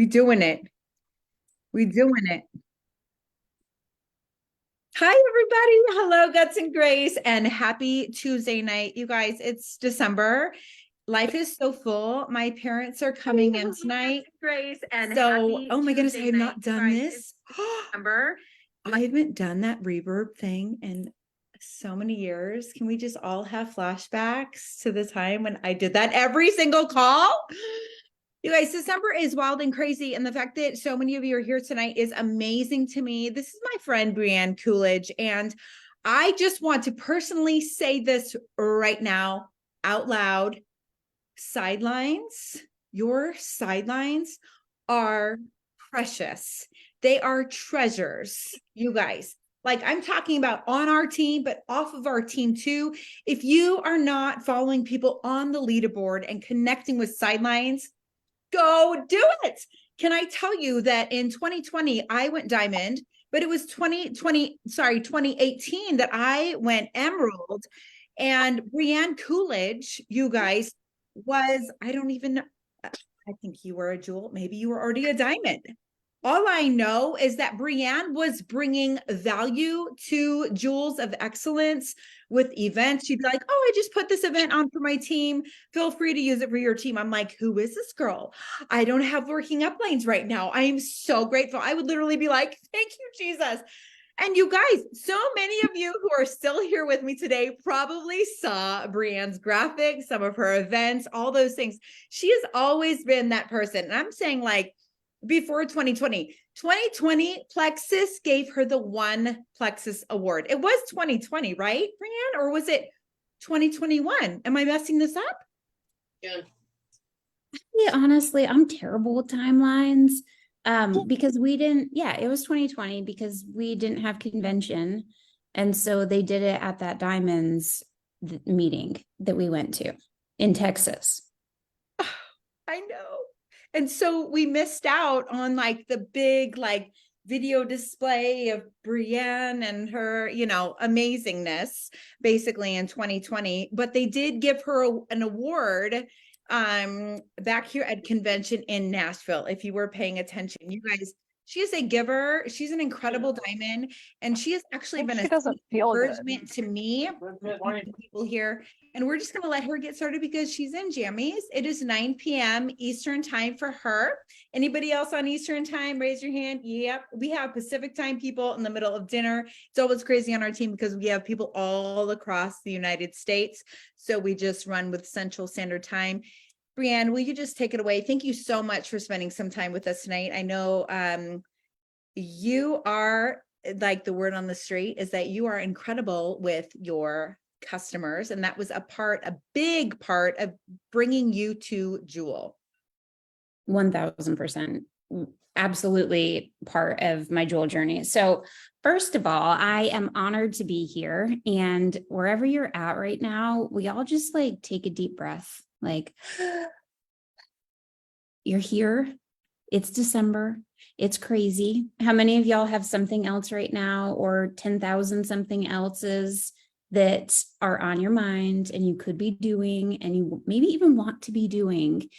We doing it. We doing it. Hi, everybody. Hello, Guts and Grace, and happy Tuesday night. You guys, it's December. Life is so full. My parents are coming in tonight. Grace and so, oh my goodness, I have not done this. December. I haven't done that reverb thing in so many years. Can we just all have flashbacks to the time when I did that every single call? You guys, December is wild and crazy. And the fact that so many of you are here tonight is amazing to me. This is my friend, Brianne Coolidge. And I just want to personally say this right now out loud. Sidelines, your sidelines are precious. They are treasures, you guys. Like I'm talking about on our team, but off of our team too. If you are not following people on the leaderboard and connecting with sidelines, go do it. Can I tell you that in 2020, I went diamond, but it was 2018 that I went emerald. And Brianne Coolidge, you guys, was, I don't even know, I think you were a jewel. Maybe you were already a diamond. All I know is that Brianne was bringing value to Jewels of Excellence with events. She'd be like, oh, I just put this event on for my team. Feel free to use it for your team. I'm like, who is this girl? I don't have working uplanes right now. I am so grateful. I would literally be like, thank you, Jesus. And you guys, so many of you who are still here with me today probably saw Brianne's graphics, some of her events, all those things. She has always been that person. And I'm saying like, before 2020 Plexus gave her the one Plexus award. It was 2020, right, Brianne? Or was it 2021? Am I messing this up? Yeah. Honestly, I'm terrible with timelines. Because we didn't, it was 2020 because we didn't have convention. And so they did it at that Diamonds meeting that we went to in Texas. I know. And so we missed out on like the big like video display of Brianne and her, amazingness basically in 2020. But they did give her an award back here at convention in Nashville. If you were paying attention, you guys, she is a giver. She's an incredible diamond, and she has actually been an encouragement to me, people here. And we're just going to let her get started because she's in jammies. It is 9 p.m. Eastern time for her. Anybody else on Eastern time? Raise your hand. Yep. We have Pacific time people in the middle of dinner. It's always crazy on our team because we have people all across the United States. So we just run with Central Standard Time. Brianne, will you just take it away? Thank you so much for spending some time with us tonight. I know you are, like the word on the street is that you are incredible with your customers. And that was a big part of bringing you to Jewel. 1000%. Absolutely part of my Jewel journey. So first of all, I am honored to be here, and wherever you're at right now, we all just like take a deep breath. Like you're here. It's December. It's crazy. How many of y'all have something else right now, or 10,000 something else's that are on your mind and you could be doing, and you maybe even want to be doing,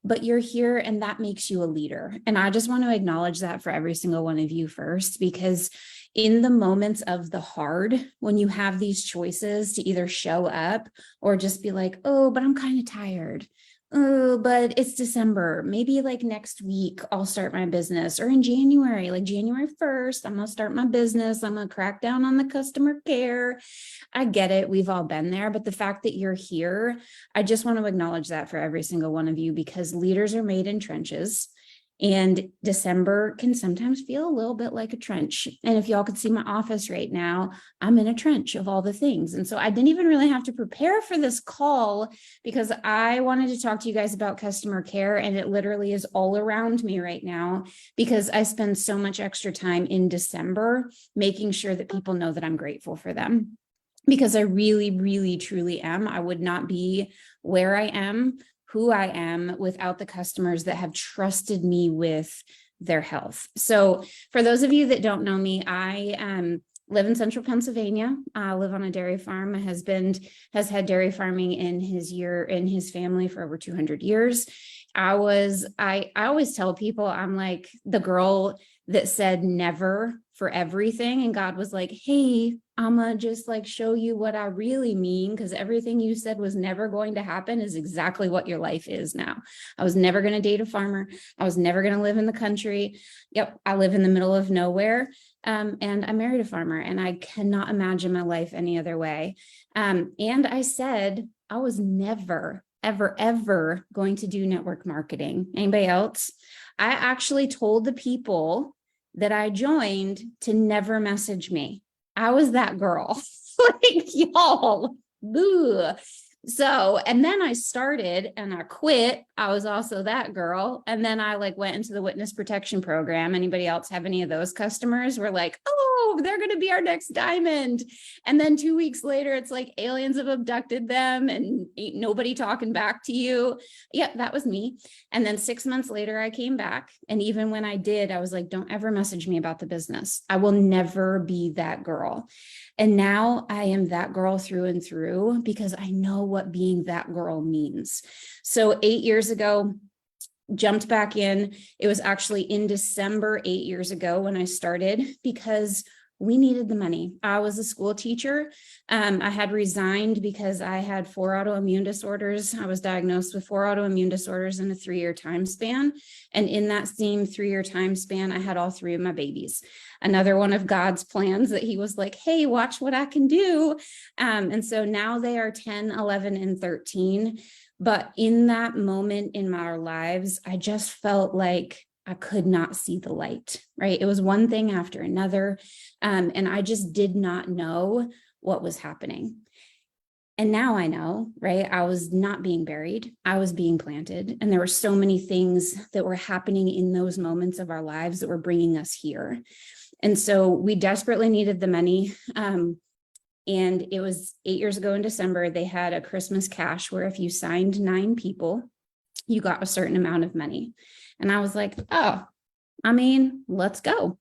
but you're here, and that makes you a leader. And I just want to acknowledge that for every single one of you first, because in the moments of the hard, when you have these choices to either show up or just be like, oh, but I'm kind of tired. Oh, but it's December. Maybe like next week I'll start my business, or in January, like January 1st, I'm going to start my business. I'm going to crack down on the customer care. I get it. We've all been there. But the fact that you're here, I just want to acknowledge that for every single one of you, because leaders are made in trenches. And December can sometimes feel a little bit like a trench. And if y'all could see my office right now, I'm in a trench of all the things. And so I didn't even really have to prepare for this call, because I wanted to talk to you guys about customer care. And it literally is all around me right now, because I spend so much extra time in December making sure that people know that I'm grateful for them, because I really, really, truly am. I would not be where I am, who I am, without the customers that have trusted me with their health. So for those of you that don't know me, I live in central Pennsylvania. I live on a dairy farm. My husband has had dairy farming in his family for over 200 years. I always tell people I'm like the girl that said never for everything. And God was like, hey, I'm gonna just like show you what I really mean. Cause everything you said was never going to happen is exactly what your life is now. I was never going to date a farmer. I was never going to live in the country. Yep. I live in the middle of nowhere. And I married a farmer and I cannot imagine my life any other way. And I said, I was never, ever going to do network marketing. Anybody else? I actually told the people that I joined to never message me. I was that girl. Like, y'all. Ugh. So, and then I started and I quit. I was also that girl. And then I like went into the witness protection program. Anybody else have any of those customers? We're like, oh, they're going to be our next diamond. And then 2 weeks later, it's like aliens have abducted them and ain't nobody talking back to you. Yeah, that was me. And then 6 months later, I came back. And even when I did, I was like, don't ever message me about the business. I will never be that girl. And now I am that girl through and through because I know what being that girl means. So 8 years ago, jumped back in. It was actually in December 8 years ago when I started because we needed the money. I was a school teacher. I had resigned because I had 4 autoimmune disorders. I was diagnosed with 4 autoimmune disorders in a 3-year time span. And in that same 3-year time span, I had all 3 of my babies. Another one of God's plans that he was like, hey, watch what I can do. And so now they are 10, 11, and 13. But in that moment in our lives, I just felt like I could not see the light, right? It was one thing after another. And I just did not know what was happening. And now I know, right? I was not being buried. I was being planted. And there were so many things that were happening in those moments of our lives that were bringing us here. And so we desperately needed the money. And it was 8 years ago in December, they had a Christmas cash where if you signed 9 people, you got a certain amount of money. And I was like, oh, I mean, let's go.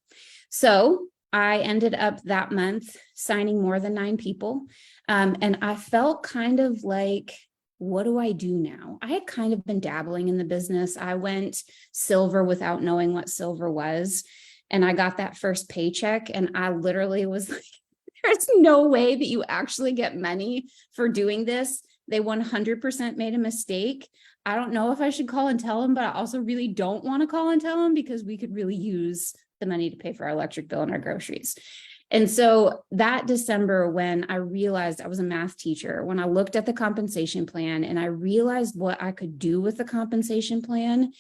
So I ended up that month signing more than 9 people. And I felt kind of like, what do I do now? I had kind of been dabbling in the business. I went silver without knowing what silver was. And I got that first paycheck and I literally was like, there's no way that you actually get money for doing this. They 100% made a mistake. I don't know if I should call and tell them, but I also really don't want to call and tell them because we could really use the money to pay for our electric bill and our groceries. And so that December, when I realized I was a math teacher, when I looked at the compensation plan and I realized what I could do with the compensation plan,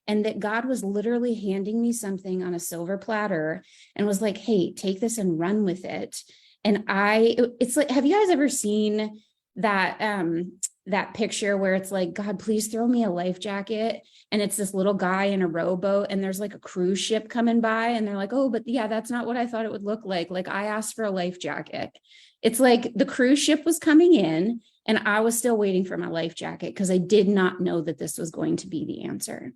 and that God was literally handing me something on a silver platter and was like, hey, take this and run with it. And it's like, have you guys ever seen that picture where it's like, God, please throw me a life jacket. And it's this little guy in a rowboat and there's like a cruise ship coming by and they're like, oh, but yeah, that's not what I thought it would look like. Like I asked for a life jacket. It's like the cruise ship was coming in and I was still waiting for my life jacket because I did not know that this was going to be the answer.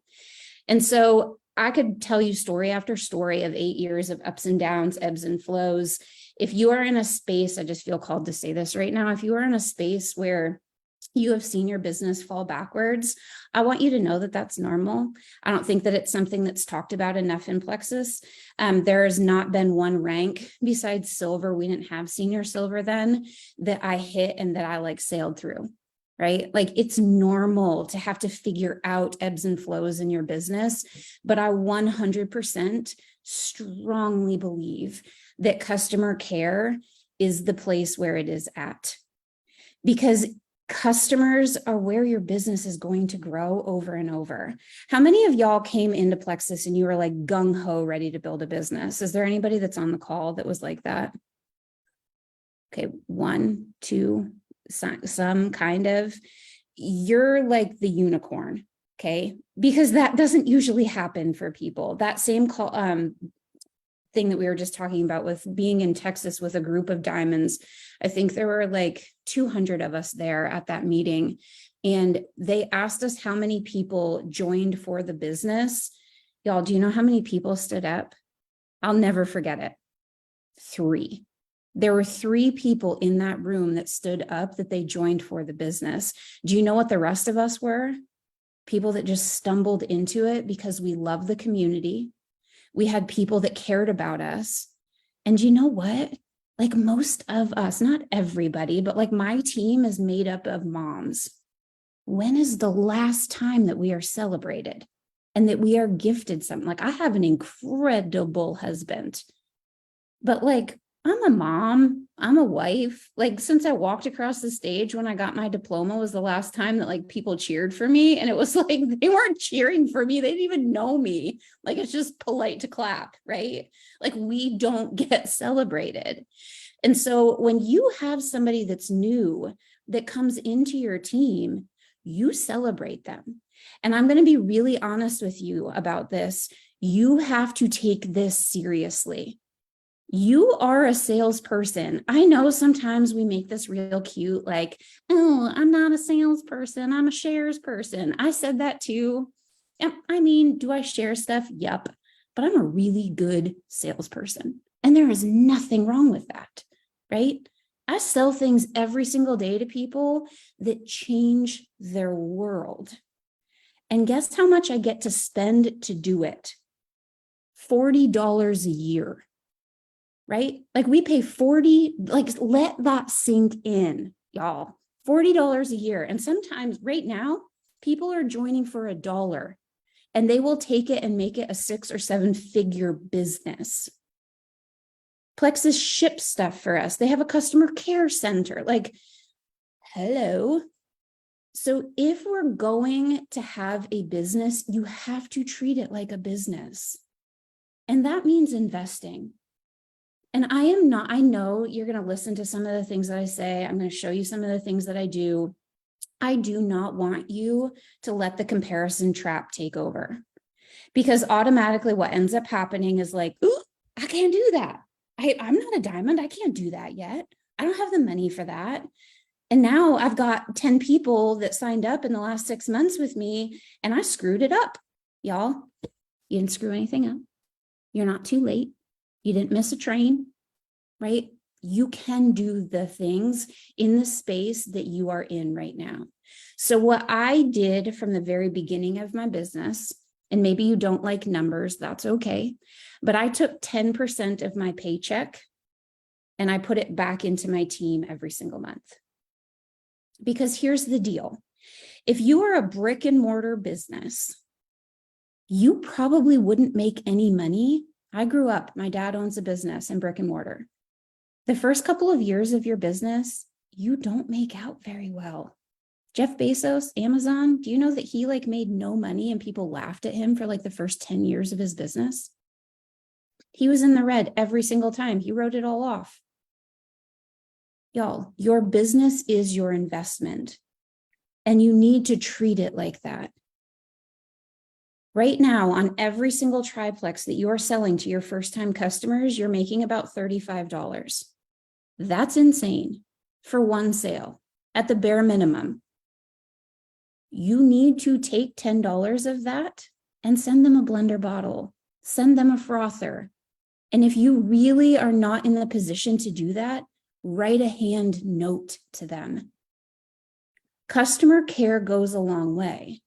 And so I could tell you story after story of 8 years of ups and downs, ebbs and flows. If you are in a space, I just feel called to say this right now. If you are in a space where you have seen your business fall backwards, I want you to know that that's normal. I don't think that it's something that's talked about enough in Plexus. There has not been one rank besides silver. We didn't have senior silver then that I hit and that I like sailed through, right? Like it's normal to have to figure out ebbs and flows in your business. But I 100% strongly believe that customer care is the place where it is at. Because customers are where your business is going to grow over and over. How many of y'all came into Plexus and you were like gung-ho ready to build a business? Is there anybody that's on the call that was like that? Okay, 1, 2, some kind of. You're like the unicorn, okay? Because that doesn't usually happen for people. That same call, thing that we were just talking about with being in Texas with a group of diamonds. I think there were like 200 of us there at that meeting. And they asked us how many people joined for the business. Y'all, do you know how many people stood up? I'll never forget it. 3. There were 3 people in that room that stood up that they joined for the business. Do you know what the rest of us were? people that just stumbled into it because we love the community. We had people that cared about us. And you know what? Like most of us, not everybody, but like my team is made up of moms. When is the last time that we are celebrated and that we are gifted something? Like I have an incredible husband, but like I'm a mom, I'm a wife. Like since I walked across the stage when I got my diploma was the last time that like people cheered for me. And it was like, they weren't cheering for me. They didn't even know me. Like it's just polite to clap, right? Like we don't get celebrated. And so when you have somebody that's new that comes into your team, you celebrate them. And I'm going to be really honest with you about this. You have to take this seriously. You are a salesperson. I know sometimes we make this real cute, like, oh, I'm not a salesperson, I'm a shares person. I said that too. I mean, do I share stuff? Yep. But I'm a really good salesperson. And there is nothing wrong with that, right? I sell things every single day to people that change their world. And guess how much I get to spend to do it? $40 a year. Right? Like we pay 40, like let that sink in, y'all. $40 a year. And sometimes right now, people are joining for $1 and they will take it and make it a 6 or 7 figure business. Plexus ships stuff for us. They have a customer care center. Like, hello. So if we're going to have a business, you have to treat it like a business. And that means investing. And I know you're going to listen to some of the things that I say. I'm going to show you some of the things that I do. I do not want you to let the comparison trap take over, because automatically what ends up happening is like, ooh, I can't do that. I'm not a diamond. I can't do that yet. I don't have the money for that. And now I've got 10 people that signed up in the last 6 months with me and I screwed it up. Y'all, you didn't screw anything up. You're not too late. You didn't miss a train, right? You can do the things in the space that you are in right now. So what I did from the very beginning of my business, and maybe you don't like numbers, that's okay, but I took 10% of my paycheck and I put it back into my team every single month. Because here's the deal. If you are a brick and mortar business, you probably wouldn't make any money. I grew up, my dad owns a business in brick and mortar. The first couple of years of your business, you don't make out very well. Jeff Bezos, Amazon, do you know that he like made no money and people laughed at him for like the first 10 years of his business? He was in the red every single time. He wrote it all off. Y'all, your business is your investment and you need to treat it like that. Right now, on every single triplex that you're selling to your first-time customers, you're making about $35. That's insane for one sale at the bare minimum. You need to take $10 of that and send them a blender bottle, send them a frother. And if you really are not in the position to do that, write a hand note to them. Customer care goes a long way.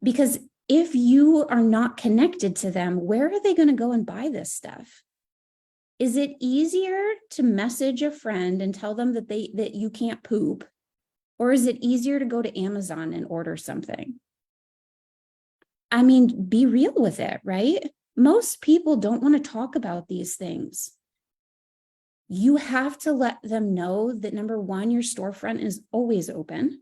Because if you are not connected to them, where are they going to go and buy this stuff? Is it easier to message a friend and tell them that you can't poop? Or is it easier to go to Amazon and order something? I mean, be real with it, right? Most people don't want to talk about these things. You have to let them know that number one, your storefront is always open.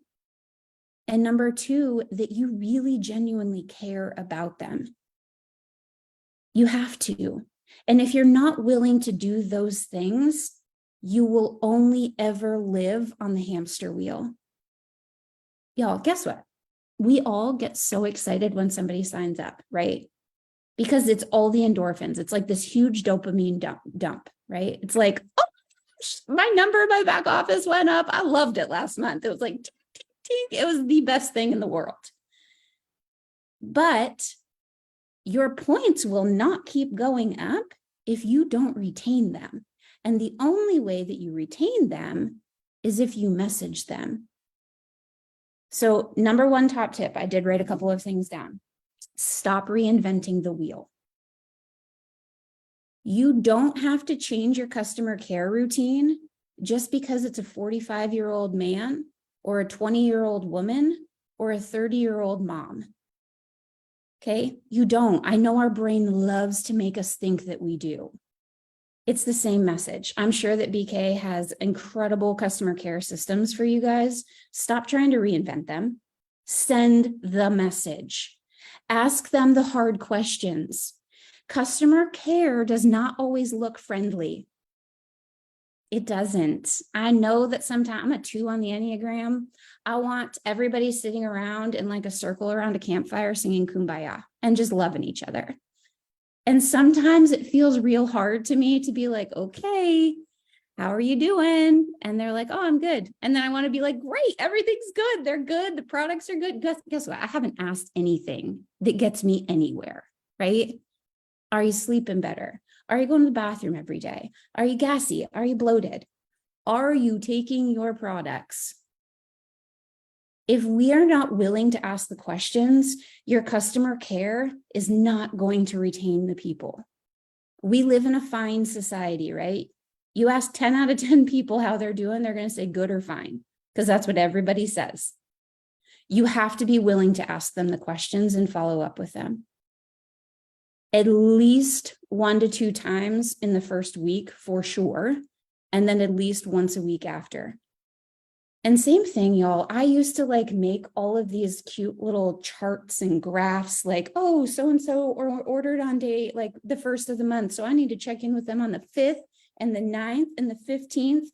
And number two, that you really genuinely care about them. You have to. And if you're not willing to do those things, you will only ever live on the hamster wheel. Y'all, guess what? We all get so excited when somebody signs up, right? Because it's all the endorphins. It's like this huge dopamine dump, right? It's like, oh, my number in my back office went up. I loved it last month. It was like, it was the best thing in the world. But your points will not keep going up if you don't retain them. And the only way that you retain them is if you message them. So number one top tip, I did write a couple of things down. Stop reinventing the wheel. You don't have to change your customer care routine just because it's a 45-year-old man or a 20-year-old woman or a 30-year-old mom. Okay, you don't. I know our brain loves to make us think that we do. It's the same message. I'm sure that BK has incredible customer care systems for you guys. Stop trying to reinvent them. Send the message. Ask them the hard questions. Customer care does not always look friendly. It doesn't. I know that sometimes I'm a 2 on the Enneagram. I want everybody sitting around in like a circle around a campfire singing Kumbaya and just loving each other. And sometimes it feels real hard to me to be like, okay, how are you doing? And they're like, oh, I'm good. And then I want to be like, great, everything's good. They're good. The products are good. Guess what? I haven't asked anything that gets me anywhere, right? Are you sleeping better? Are you going to the bathroom every day? Are you gassy? Are you bloated? Are you taking your products? If we are not willing to ask the questions, your customer care is not going to retain the people. We live in a fine society, right? You ask 10 out of 10 people how they're doing, they're going to say good or fine, because that's what everybody says. You have to be willing to ask them the questions and follow up with them. At least 1 to 2 times in the first week for sure, and then at least once a week after. And same thing, y'all. I used to like make all of these cute little charts and graphs like, oh, so-and-so ordered on day like the 1st of the month. So I need to check in with them on the 5th and the 9th and the 15th.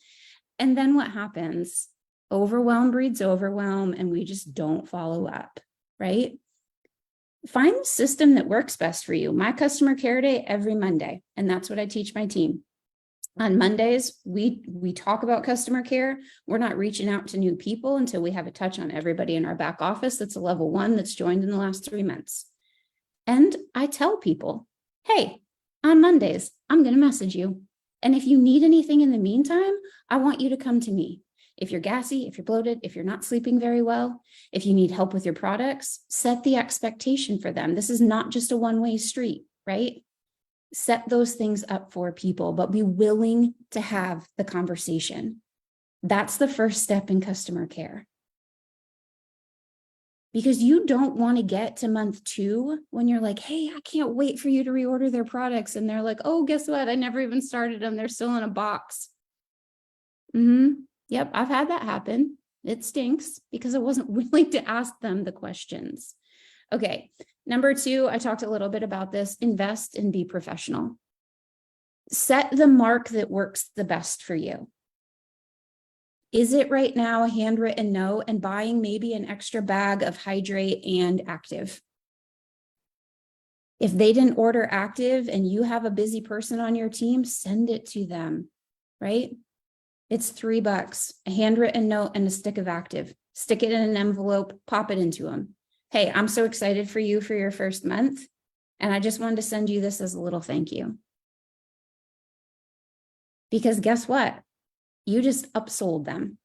And then what happens? Overwhelm breeds overwhelm, and we just don't follow up, right? Find the system that works best for you. My customer care day every Monday, and that's what I teach my team. On Mondays, we talk about customer care. We're not reaching out to new people until we have a touch on everybody in our back office that's a level 1 that's joined in the last 3 months. And I tell people, hey, on Mondays, I'm going to message you. And if you need anything in the meantime, I want you to come to me. If you're gassy, if you're bloated, if you're not sleeping very well, if you need help with your products, set the expectation for them. This is not just a one-way street, right? Set those things up for people, but be willing to have the conversation. That's the first step in customer care. Because you don't want to get to month 2 when you're like, hey, I can't wait for you to reorder their products. And they're like, oh, guess what? I never even started them. They're still in a box. Yep, I've had that happen. It stinks because I wasn't willing to ask them the questions. Okay, number 2, I talked a little bit about this. Invest and be professional. Set the mark that works the best for you. Is it right now a handwritten note and buying maybe an extra bag of hydrate and active? If they didn't order active and you have a busy person on your team, send it to them, right? It's $3, a handwritten note and a stick of active. Stick it in an envelope, pop it into them. Hey, I'm so excited for you for your first month. And I just wanted to send you this as a little thank you. Because guess what? You just upsold them.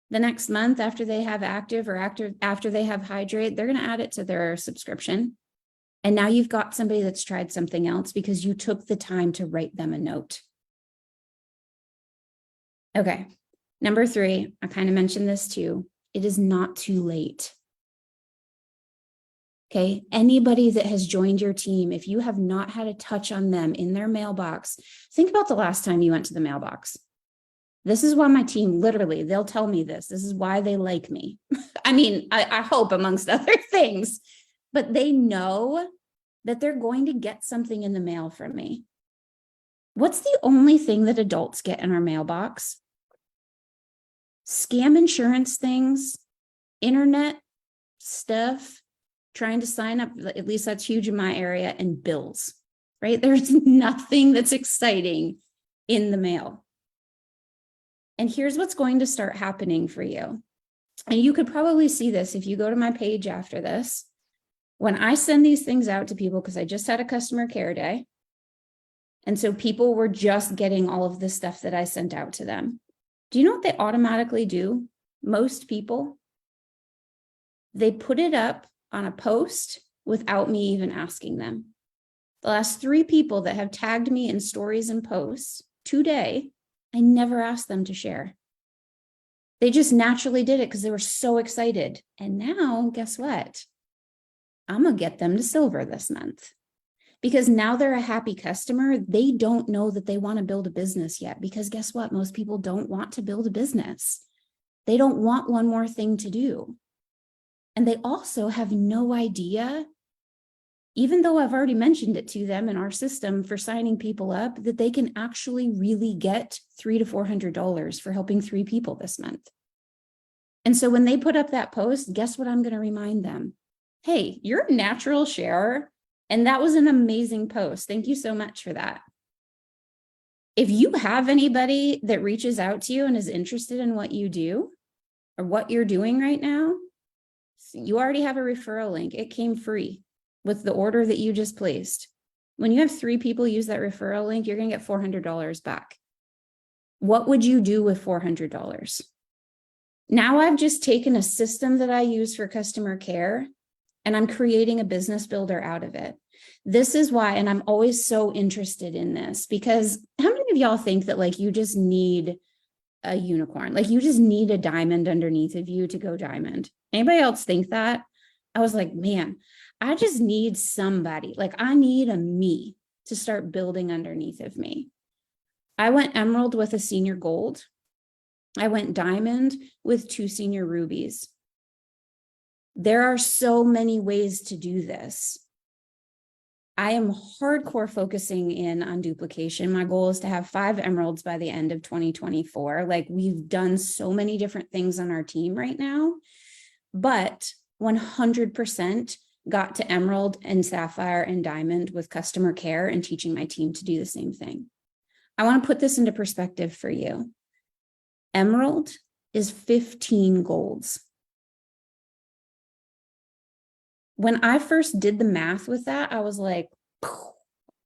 The next month after they have active or after they have hydrate, they're going to add it to their subscription. And now you've got somebody that's tried something else because you took the time to write them a note. Okay, number 3, I kind of mentioned this too. It is not too late. Okay, anybody that has joined your team, if you have not had a touch on them in their mailbox, think about the last time you went to the mailbox. This is why my team, literally, they'll tell me this. This is why they like me. I mean, I hope amongst other things, but they know that they're going to get something in the mail from me. What's the only thing that adults get in our mailbox? Scam insurance things, internet stuff, trying to sign up, at least that's huge in my area, and bills, right? There's nothing that's exciting in the mail. And here's what's going to start happening for you. And you could probably see this if you go to my page after this. When I send these things out to people, because I just had a customer care day, and so people were just getting all of the stuff that I sent out to them. Do you know what they automatically do? Most people, They put it up on a post without me even asking them. The last 3 people that have tagged me in stories and posts today, I never asked them to share. They just naturally did it because they were so excited. And now, guess what? I'm going to get them to silver this month. Because now they're a happy customer. They don't know that they want to build a business yet. Because guess what? Most people don't want to build a business. They don't want one more thing to do. And they also have no idea, even though I've already mentioned it to them in our system for signing people up, that they can actually really get $300 to $400 for helping 3 people this month. And so when they put up that post, guess what I'm going to remind them? Hey, you're a natural sharer. And that was an amazing post. Thank you so much for that. If you have anybody that reaches out to you and is interested in what you do or what you're doing right now, you already have a referral link. It came free with the order that you just placed. When you have 3 people use that referral link, you're going to get $400 back. What would you do with $400? Now I've just taken a system that I use for customer care and I'm creating a business builder out of it. This is why, and I'm always so interested in this, because how many of y'all think that like you just need a unicorn? Like you just need a diamond underneath of you to go diamond. Anybody else think that? I was like, man, I just need somebody. Like I need a me to start building underneath of me. I went emerald with a senior gold. I went diamond with 2 senior rubies. There are so many ways to do this. I am hardcore focusing in on duplication. My goal is to have 5 emeralds by the end of 2024. Like we've done so many different things on our team right now, but 100% got to emerald and sapphire and diamond with customer care and teaching my team to do the same thing. I want to put this into perspective for you. Emerald is 15 golds. When I first did the math with that, I was like,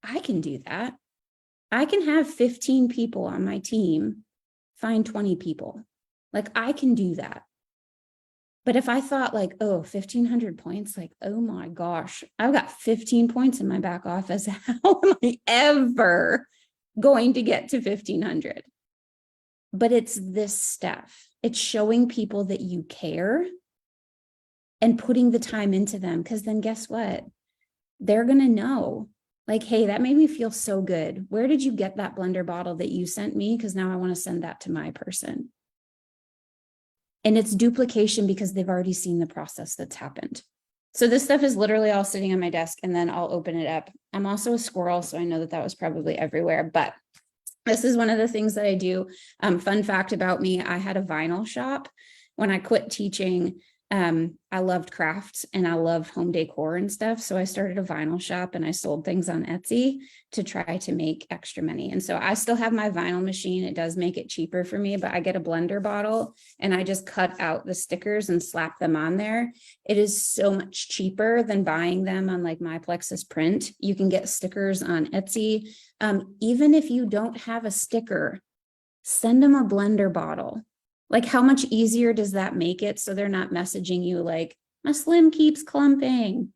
I can do that. I can have 15 people on my team, find 20 people. Like I can do that. But if I thought like, oh, 1,500 points, like, oh my gosh, I've got 15 points in my back office. How am I ever going to get to 1,500? But it's this stuff. It's showing people that you care and putting the time into them. Because then guess what? They're going to know like, hey, that made me feel so good. Where did you get that blender bottle that you sent me? Because now I want to send that to my person. And it's duplication because they've already seen the process that's happened. So this stuff is literally all sitting on my desk and then I'll open it up. I'm also a squirrel, so I know that that was probably everywhere, but this is one of the things that I do. Fun fact about me, I had a vinyl shop. When I quit teaching, I loved crafts and I love home decor and stuff. So I started a vinyl shop and I sold things on Etsy to try to make extra money. And so I still have my vinyl machine. It does make it cheaper for me, but I get a blender bottle and I just cut out the stickers and slap them on there. It is so much cheaper than buying them on like my Plexus print. You can get stickers on Etsy. Even if you don't have a sticker, send them a blender bottle. Like how much easier does that make it so they're not messaging you like, my slim keeps clumping,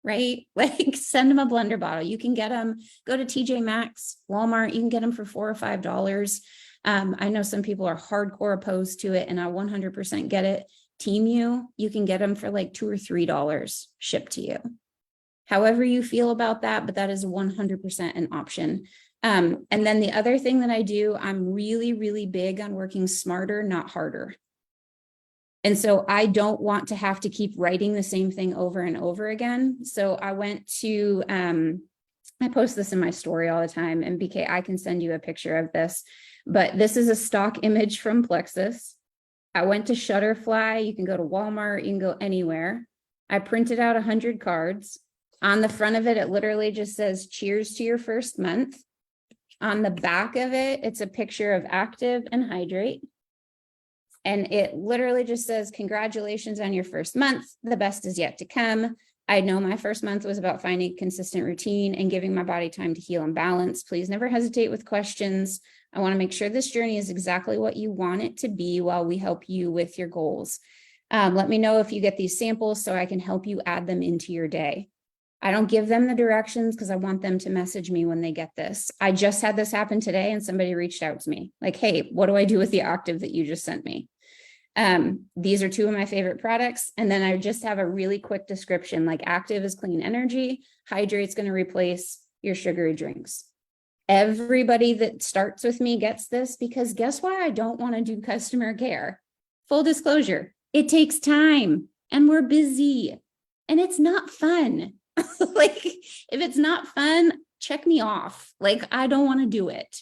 right? Like send them a blender bottle. You can get them, go to TJ Maxx, Walmart, you can get them for $4 or $5. I know some people are hardcore opposed to it and I 100% get it. Temu, you can get them for like $2 or $3 shipped to you. However you feel about that, but that is 100% an option. And then the other thing that I do, I'm really, really big on working smarter, not harder. And so I don't want to have to keep writing the same thing over and over again. So I went to, I post this in my story all the time, and BK, I can send you a picture of this, but this is a stock image from Plexus. I went to Shutterfly. You can go to Walmart, you can go anywhere. I printed out 100 cards. On the front of it, it literally just says, cheers to your first month. On the back of it, it's a picture of active and hydrate. And it literally just says, congratulations on your first month. The best is yet to come. I know my first month was about finding consistent routine and giving my body time to heal and balance. Please never hesitate with questions. I want to make sure this journey is exactly what you want it to be while we help you with your goals. Let me know if you get these samples so I can help you add them into your day. I don't give them the directions because I want them to message me when they get this. I just had this happen today and somebody reached out to me like, hey, what do I do with the Octave that you just sent me? These are two of my favorite products. And then I just have a really quick description, like Active is clean energy, Hydrate's going to replace your sugary drinks. Everybody that starts with me gets this because guess why I don't want to do customer care? Full disclosure, it takes time and we're busy and it's not fun. Like, if it's not fun, check me off. Like, I don't want to do it.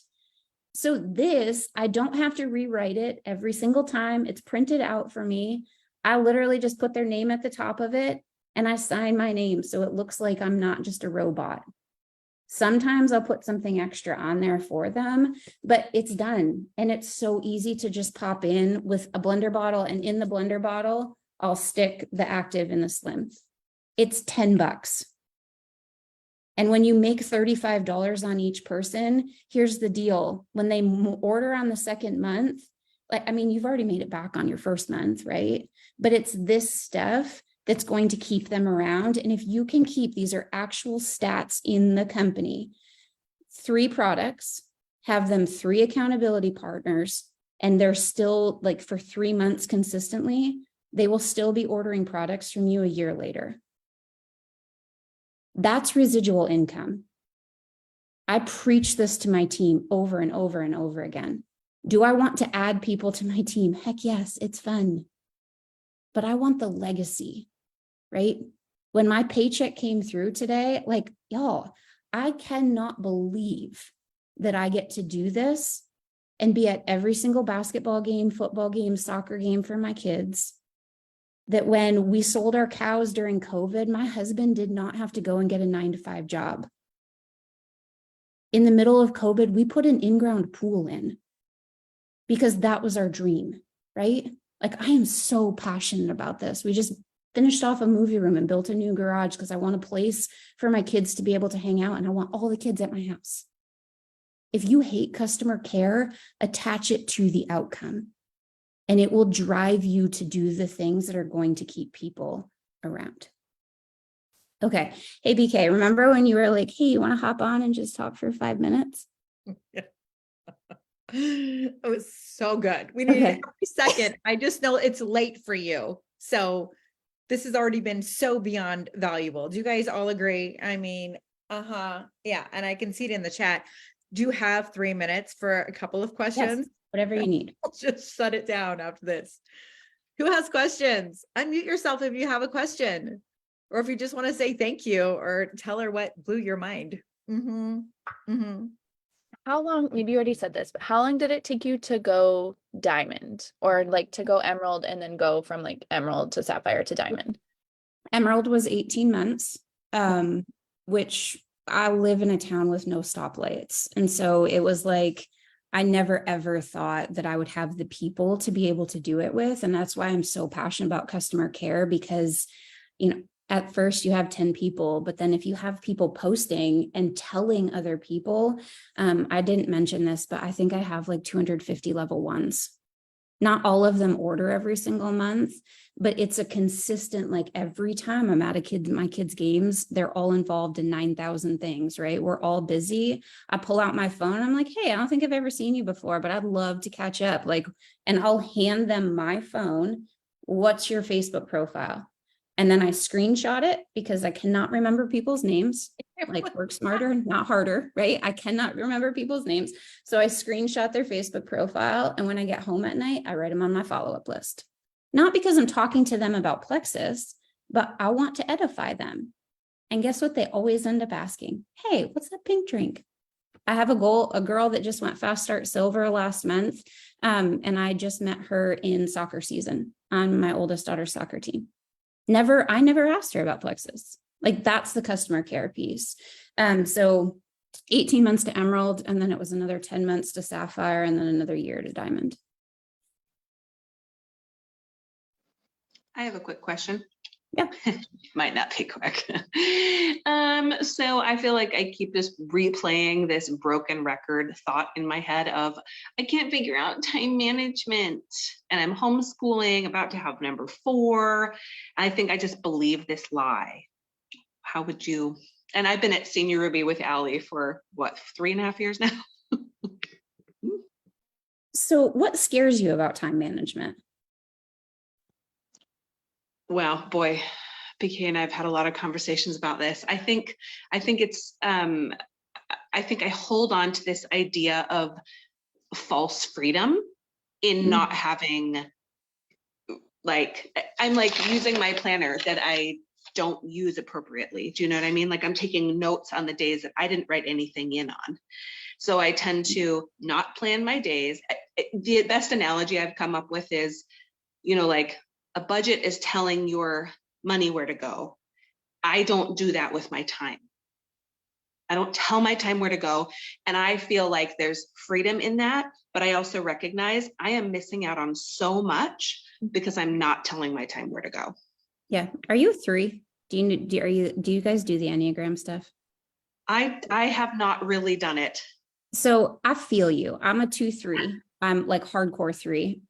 So this, I don't have to rewrite it every single time. It's printed out for me. I literally just put their name at the top of it and I sign my name. So it looks like I'm not just a robot. Sometimes I'll put something extra on there for them, but it's done. And it's so easy to just pop in with a blender bottle, and in the blender bottle, I'll stick the Active and the Slim. It's $10. And when you make $35 on each person, here's the deal. When they order on the second month, like, I mean, you've already made it back on your first month, right? But it's this stuff that's going to keep them around. And if you can keep, these are actual stats in the company, 3 products, have them 3 accountability partners, and they're still like for 3 months consistently, they will still be ordering products from you a year later. That's residual income. I preach this to my team over and over and over again. Do I want to add people to my team? Heck yes, it's fun. But I want the legacy, right? When my paycheck came through today, like, y'all, I cannot believe that I get to do this and be at every single basketball game, football game, soccer game for my kids. That when we sold our cows during COVID, my husband did not have to go and get a 9-to-5 job. In the middle of COVID, we put an in-ground pool in because that was our dream, right? Like, I am so passionate about this. We just finished off a movie room and built a new garage because I want a place for my kids to be able to hang out, and I want all the kids at my house. If you hate customer care, attach it to the outcome. And it will drive you to do the things that are going to keep people around. Okay. Hey, BK, remember when you were like, hey, you want to hop on and just talk for 5 minutes? It was so good. We needed every second. I just know it's late for you. So this has already been so beyond valuable. Do you guys all agree? I mean, yeah. And I can see it in the chat. Do you have 3 minutes for a couple of questions? Yes, whatever you need. I'll just shut it down after this. Who has questions? Unmute yourself if you have a question, or if you just want to say thank you or tell her what blew your mind. How long, maybe you already said this, but how long did it take you to go diamond, or like to go emerald and then go from like emerald to sapphire to diamond? Emerald was 18 months, which I live in a town with no stoplights. And so it was like, I never ever thought that I would have the people to be able to do it with. And that's why I'm so passionate about customer care, because, you know, at first you have 10 people, but then if you have people posting and telling other people, I didn't mention this, but I think I have like 250 level 1s. Not all of them order every single month, but it's a consistent, like every time I'm at my kids' games, they're all involved in 9,000 things, right? We're all busy. I pull out my phone. I'm like, hey, I don't think I've ever seen you before, but I'd love to catch up. Like, and I'll hand them my phone. What's your Facebook profile? And then I screenshot it because I cannot remember people's names. Like, work smarter, not harder, right? I cannot remember people's names. So I screenshot their Facebook profile. And when I get home at night, I write them on my follow-up list. Not because I'm talking to them about Plexus, but I want to edify them. And guess what? They always end up asking, hey, what's that pink drink? I have a girl that just went Fast Start Silver last month. And I just met her in soccer season on my oldest daughter's soccer team. I never asked her about Plexus. Like, that's the customer care piece. So 18 months to emerald, and then it was another 10 months to sapphire, and then another year to diamond. I have a quick question. Yeah. Might not be quick. So I feel like I keep this replaying this broken record thought in my head of I can't figure out time management, and I'm homeschooling, about to have number 4. I think I just believe this lie. How would you? And I've been at Senior Ruby with Allie for what, 3.5 years now? So what scares you about time management? Well, boy, BK and I've had a lot of conversations about this. I think it's I think I hold on to this idea of false freedom in not having, like, I'm like using my planner that I don't use appropriately. Do you know what I mean? Like I'm taking notes on the days that I didn't write anything in on. So I tend to not plan my days. The best analogy I've come up with is, like a budget is telling your money where to go. I don't do that with my time. I don't tell my time where to go. And I feel like there's freedom in that, but I also recognize I am missing out on so much because I'm not telling my time where to go. Yeah. Are you a 3? Do you guys do the Enneagram stuff? I have not really done it. So I feel you. I'm a 2-3. I'm like hardcore 3.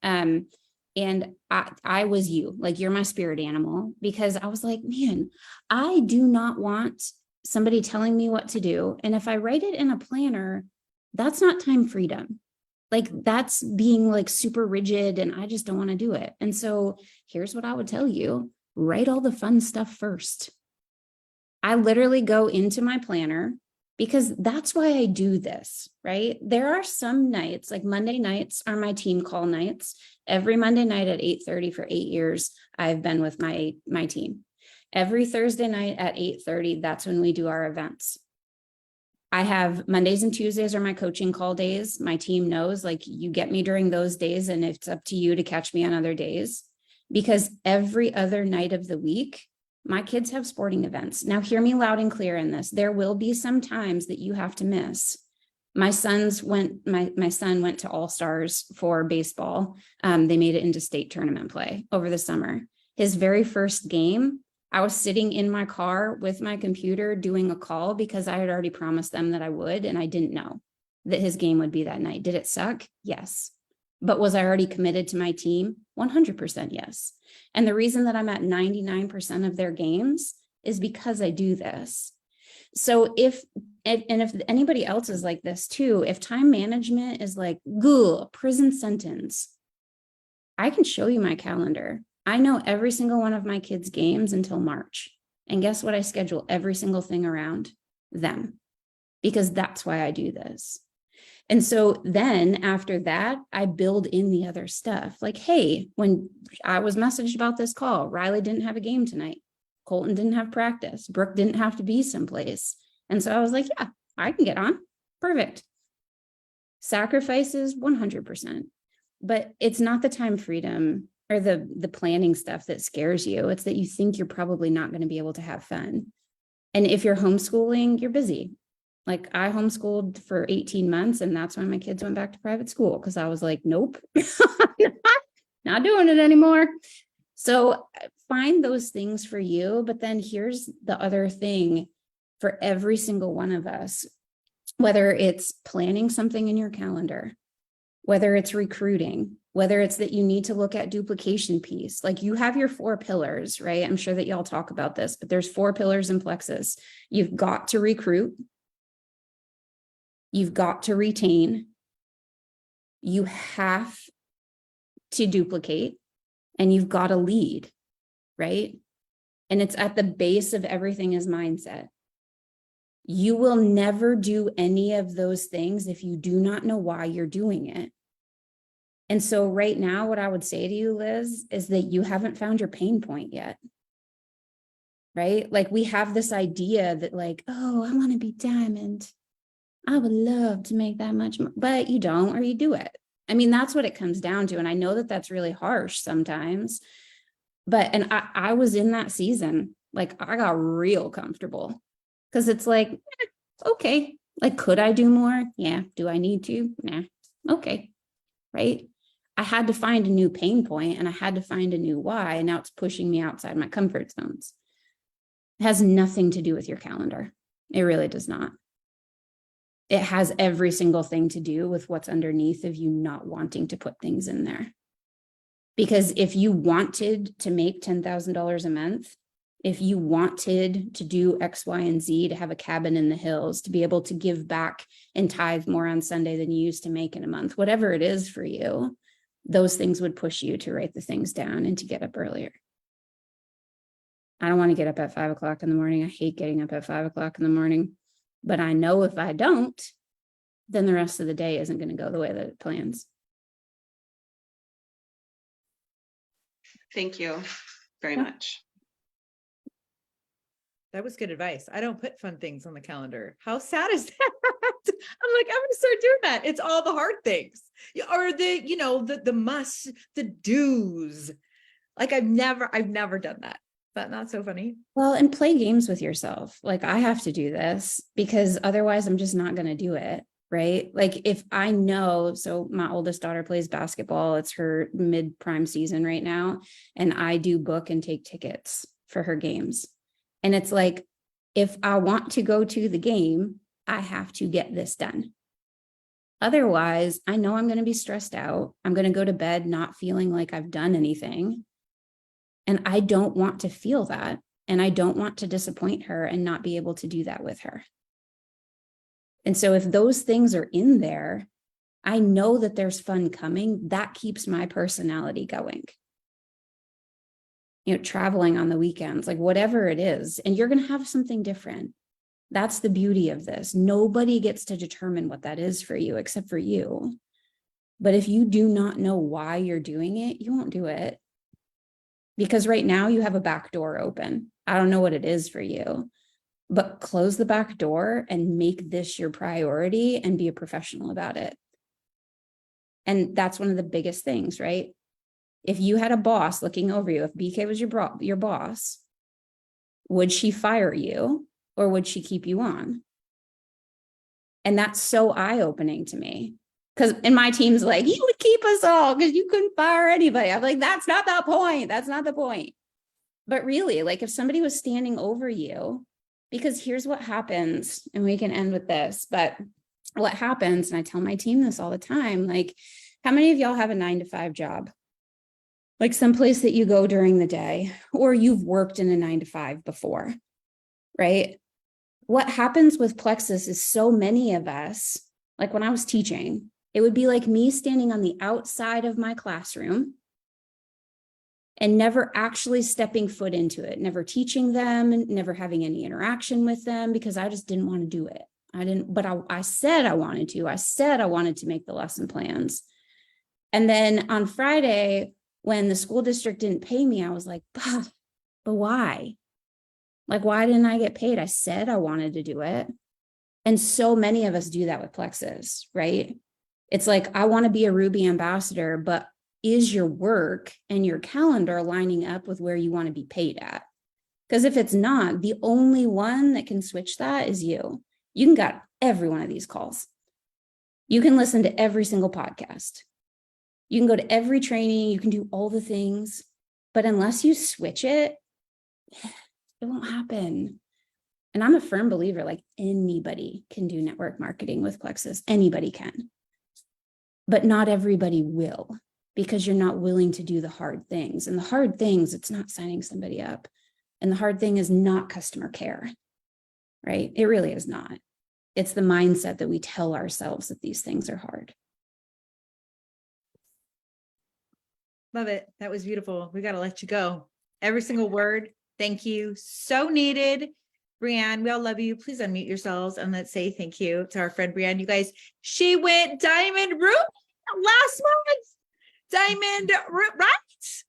And I was you, like you're my spirit animal, because I was like, man, I do not want somebody telling me what to do. And if I write it in a planner, that's not time freedom. Like that's being like super rigid, and I just don't want to do it. And so here's what I would tell you: write all the fun stuff first. I literally go into my planner, because that's why I do this, right? There are some nights, like Monday nights are my team call nights. Every Monday night at 8:30 for 8 years, I've been with my team. Every Thursday night at 8:30, that's when we do our events. I have Mondays and Tuesdays are my coaching call days. My team knows, like, you get me during those days, and it's up to you to catch me on other days, because every other night of the week, my kids have sporting events. Now, hear me loud and clear in this. There will be some times that you have to miss. My son went to All-Stars for baseball. They made it into state tournament play over the summer. His very first game, I was sitting in my car with my computer doing a call because I had already promised them that I would, and I didn't know that his game would be that night. Did it suck? Yes. But was I already committed to my team? 100% yes. And the reason that I'm at 99% of their games is because I do this. So if anybody else is like this too, if time management is like, prison sentence, I can show you my calendar. I know every single one of my kids' games until March. And guess what? I schedule every single thing around them, because that's why I do this. And so then after that, I build in the other stuff. Like, hey, when I was messaged about this call, Riley didn't have a game tonight. Colton didn't have practice. Brooke didn't have to be someplace. And so I was like, yeah, I can get on. Perfect. Sacrifices 100%. But it's not the time freedom or the planning stuff that scares you. It's that you think you're probably not going to be able to have fun. And if you're homeschooling, you're busy. Like I homeschooled for 18 months, and that's when my kids went back to private school, because I was like, nope, not doing it anymore. So find those things for you. But then here's the other thing for every single one of us, whether it's planning something in your calendar, whether it's recruiting, whether it's that you need to look at duplication piece, like you have your 4 pillars, right? I'm sure that y'all talk about this, but there's 4 pillars in Plexus. You've got to recruit. You've got to retain. You have to duplicate, and you've got to lead, right? And it's at the base of everything is mindset. You will never do any of those things if you do not know why you're doing it. And so right now, what I would say to you, Liz, is that you haven't found your pain point yet, right? Like we have this idea that like, oh, I want to be diamond. I would love to make that much, but you don't, or you do it. I mean, that's what it comes down to. And I know that that's really harsh sometimes, but, and I was in that season, like I got real comfortable because it's like, okay, like, could I do more? Yeah. Do I need to? Nah. Okay. Right. I had to find a new pain point and I had to find a new why. And now it's pushing me outside my comfort zones. It has nothing to do with your calendar. It really does not. It has every single thing to do with what's underneath of you not wanting to put things in there. Because if you wanted to make $10,000 a month, if you wanted to do X, Y, and Z, to have a cabin in the hills, to be able to give back and tithe more on Sunday than you used to make in a month, whatever it is for you, those things would push you to write the things down and to get up earlier. I don't want to get up at 5 o'clock in the morning. I hate getting up at 5 o'clock in the morning, but I know if I don't, then the rest of the day isn't going to go the way that it plans. Thank you very much. That was good advice. I don't put fun things on the calendar. How sad is that? I'm like, I'm going to start doing that. It's all the hard things, or the must, the do's. Like I've never done that. Is that not so funny? Well, and play games with yourself. Like I have to do this because otherwise I'm just not going to do it. Right. Like if I know, so my oldest daughter plays basketball, it's her mid-prime season right now. And I do book and take tickets for her games. And it's like, if I want to go to the game, I have to get this done. Otherwise, I know I'm going to be stressed out. I'm going to go to bed not feeling like I've done anything. And I don't want to feel that. And I don't want to disappoint her and not be able to do that with her. And so if those things are in there, I know that there's fun coming. That keeps my personality going. Traveling on the weekends, like whatever it is, and you're going to have something different. That's the beauty of this. Nobody gets to determine what that is for you except for you. But if you do not know why you're doing it, you won't do it. Because right now you have a back door open. I don't know what it is for you, but close the back door and make this your priority and be a professional about it. And that's one of the biggest things, right? If you had a boss looking over you, if BK was your boss, would she fire you or would she keep you on? And that's so eye-opening to me. Because in my team's like, you would keep us all because you couldn't fire anybody. I'm like, that's not the point. That's not the point. But really, like if somebody was standing over you, because here's what happens, and we can end with this, but what happens, and I tell my team this all the time, like how many of y'all have a 9-to-5 job? Like someplace that you go during the day, or you've worked in a 9-to-5 before, right? What happens with Plexus is so many of us, like when I was teaching, it would be like me standing on the outside of my classroom and never actually stepping foot into it, never teaching them, never having any interaction with them because I just didn't want to do it. I said I wanted to. I said I wanted to make the lesson plans. And then on Friday, when the school district didn't pay me, I was like, but why? Like, why didn't I get paid? I said I wanted to do it. And so many of us do that with Plexus, right? It's like, I want to be a Ruby ambassador, but is your work and your calendar lining up with where you want to be paid at? Because if it's not, the only one that can switch that is you. You can get every one of these calls. You can listen to every single podcast. You can go to every training, you can do all the things, but unless you switch it, it won't happen. And I'm a firm believer, like anybody can do network marketing with Plexus. Anybody can, but not everybody will because you're not willing to do the hard things. And the hard things, it's not signing somebody up. And the hard thing is not customer care, right? It really is not. It's the mindset that we tell ourselves that these things are hard. Love it. That was beautiful. We got to let you go. Every single word. Thank you. So needed. Brianne, we all love you. Please unmute yourselves and let's say thank you to our friend Brianne. You guys, she went Diamond Ruby last month. Diamond, right?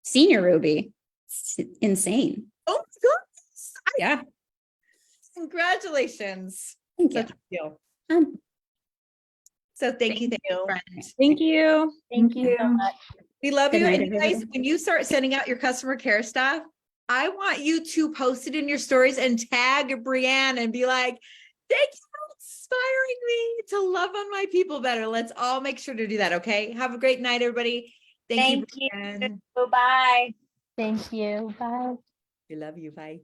Senior Ruby. It's insane. Oh my goodness. Yeah. Congratulations. Thank you. Such a deal. Um, So thank you, friend. Thank you. Thank you. so much. We love Good you. night, And you guys, everybody. when you start sending out your customer care stuff, I want you to post it in your stories and tag Brianne and be like, thank you. inspiring me to love on my people better. Let's all make sure to do that. Okay. Have a great night, everybody. Thank you, Brianne. Bye. Thank you. Bye. We love you. Bye.